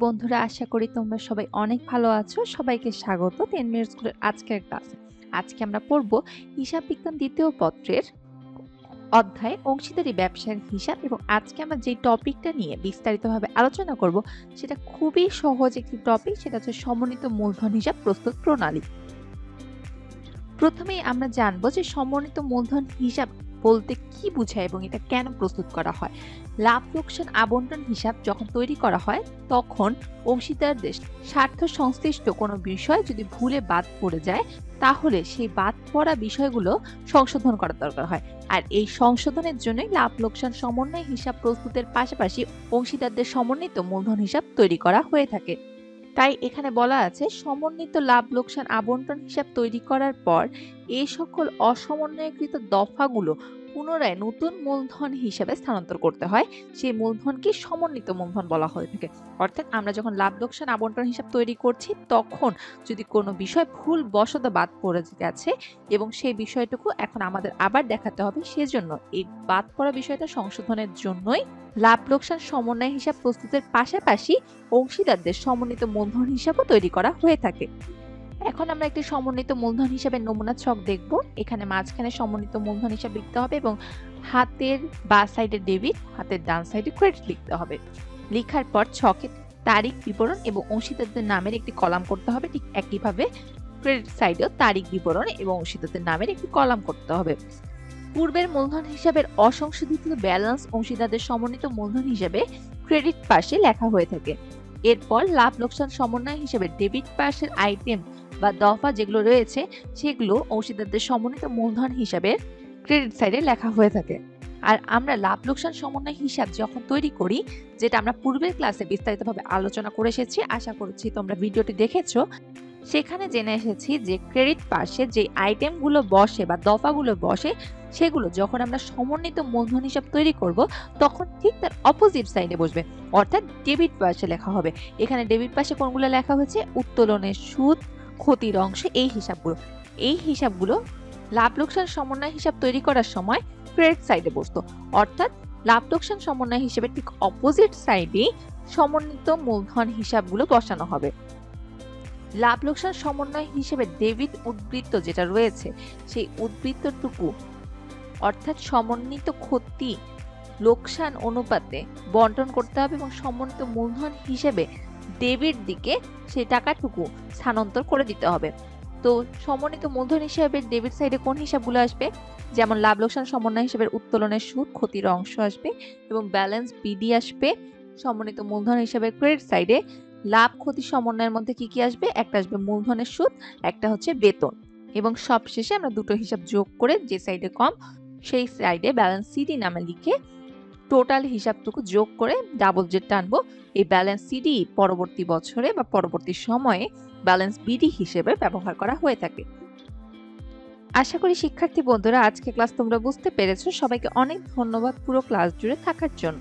বন্ধুরা, আশা করি তোমরা সবাই অনেক ভালো আছো। সবাইকে স্বাগত 10 মিনিট স্কুলের আজকের ক্লাসে। আজকে আমরা পড়ব হিসাব বিজ্ঞান দ্বিতীয় পত্রের অধ্যায় অংশীদারি ব্যবসার হিসাব, এবং আজকে আমরা যে টপিকটা নিয়ে বিস্তারিতভাবে আলোচনা করব সেটা খুবই সহজ একটি টপিক, সেটা হচ্ছে সমন্বিত মূলধন হিসাব প্রস্তুত প্রণালী। প্রথমেই আমরা জানবো যে সমন্বিত মূলধন হিসাব বলতে কি বোঝায় এবং এটা কেন প্রস্তুত করা হয়। লাভ লোকসান আবন্টন হিসাব যখন তৈরি করা হয় তখন অংশীদারদের স্বার্থ সংশ্লিষ্ট কোনো বিষয় যদি ভুলে বাদ পড়ে যায় তাহলে সেই বাদ পড়া বিষয়গুলো সংশোধন করার দরকার হয়। আর এই সংশোধনের জন্যই লাভ লোকসান সমন্বয় হিসাব প্রস্তুতের পাশাপাশি অংশীদারদের সমন্বিত মূলধন হিসাব তৈরি করা হয়ে থাকে। তাই এখানে বলা আছে সমন্বিত লাভ লোকসান আবন্টন হিসাব তৈরি করার পর এই সকল অসমন্বয়কৃত দফাগুলো পুনরায় নতুন মূলধন হিসাবে স্থানান্তর করতে হয়। সেই মূলধনকে সমন্বিত মূলধন বলা হয়ে থাকে। অর্থাৎ আমরা যখন লাভ লোকসান আবন্টন হিসাব তৈরি করছি তখন যদি কোনো বিষয় ভুল বশত বাদ পড়ে গেছে এবং সেই বিষয়টুকু এখন আমাদের আবার দেখাতে হবে, সেজন্য এই বাদ পড়া বিষয়টা সংশোধনের জন্যই লাভ লোকসান সমন্বয় হিসাব প্রস্তুতের পাশাপাশি অংশীদারদের সমন্বিত মূলধন হিসাবও তৈরি করা হয়ে থাকে। এখন আমরা একটি সমন্বিত মূলধন হিসাবের নমুনা ছক দেখব। এখানে মাঝখানে সমন্বিত মূলধন হিসাব লিখতে হবে এবং হাতের বাঁ সাইডে ডেবিট, হাতের ডান সাইডে ক্রেডিট লিখতে হবে। লেখার পর ছকে তারিখ বিবরণ এবং অংশীদারদের নামের একটি কলাম করতে হবে। ঠিক একইভাবে ক্রেডিট সাইডেও তারিখ বিবরণ এবং অংশীদারদের নামের একটি কলাম করতে হবে। পূর্বের মূলধন হিসাবের অসংশোধিত ব্যালেন্স অংশীদারদের সমন্বিত মূলধন হিসাবে ক্রেডিট পাশে লেখা হয়ে থাকে। এরপর লাভ লোকসান সমন্বয় হিসাবে ডেবিট পাশের আইটেম বা দফা যেগুলো রয়েছে সেগুলো অংশীদারদের সমন্বিত মূলধন হিসাবে ক্রেডিট সাইডে লেখা হয়ে থাকে। আর আমরা লাভ লোকসান সমন্বয় হিসাব যখন তৈরি করি, যেটা আমরা পূর্বের ক্লাসে বিস্তারিতভাবে আলোচনা করে এসেছি, আশা করছি তোমরা ভিডিওটি দেখেছো, সেখানে জেনে এসেছি যে ক্রেডিট পাশে যে আইটেমগুলো বসে বা দফাগুলো বসে সেগুলো যখন আমরা সমন্বিত মূলধন হিসাব তৈরি করব তখন ঠিক তার অপোজিট সাইডে বসবে, অর্থাৎ ডেবিট পাশে লেখা হবে। এখানে ডেবিট পাশে কোনগুলো লেখা হয়েছে? উত্তোলনের সুদ, ক্ষতির অংশ, এই হিসাবগুলো লাভ লোকসান সমন্বয় হিসাব তৈরি করার সময় ক্রেডিট সাইডে বসতো, অর্থাৎ লাভ লোকসান সমন্বয় হিসাবে ঠিক অপোজিট সাইডে সমন্বিত মূলধন হিসাবগুলো বসানো হবে। লাভ লোকসান সমন্বয় হিসেবে ডেবিট উদ্বৃত্ত যেটা রয়েছে সেই উদ্বৃত্তটুকু অর্থাৎ সমন্বিত ক্ষতি লোকসান অনুপাতে বন্টন করতে হবে এবং সমন্বিত মূলধন হিসেবে ডেবিট দিকে সেই টাকাটুকু স্থানান্তর করে দিতে হবে। তো সমন্বিত মূলধন হিসেবে ডেবিট সাইডে কোন হিসাবগুলো আসবে? যেমন লাভ লোকসান সমন্বয় হিসেবে উত্তোলনের সুদ, ক্ষতির অংশ আসবে এবং ব্যালেন্স বিডি আসবে। সমন্বিত মূলধন হিসেবে ক্রেডিট সাইডে লাভ ক্ষতি সমন্বয়ের মধ্যে কি কি আসবে? একটা আসবে মূলধনের সুদ, একটা হচ্ছে বেতন, এবং সবশেষে আমরা দুটো হিসাব যোগ করে যে সাইডে কম সেই সাইডে ব্যালেন্স সিডি নামে লিখে টোটাল হিসাবটুকু যোগ করে ডাবল জেড টানবো। এই ব্যালেন্স সিডি পরবর্তী বছরে বা পরবর্তী সময়ে ব্যালেন্স বিডি হিসেবে ব্যবহার করা হয়ে থাকে। আশা করি শিক্ষার্থী বন্ধুরা আজকে ক্লাস তোমরা বুঝতে পেরেছো। সবাইকে অনেক ধন্যবাদ পুরো ক্লাস জুড়ে থাকার জন্য।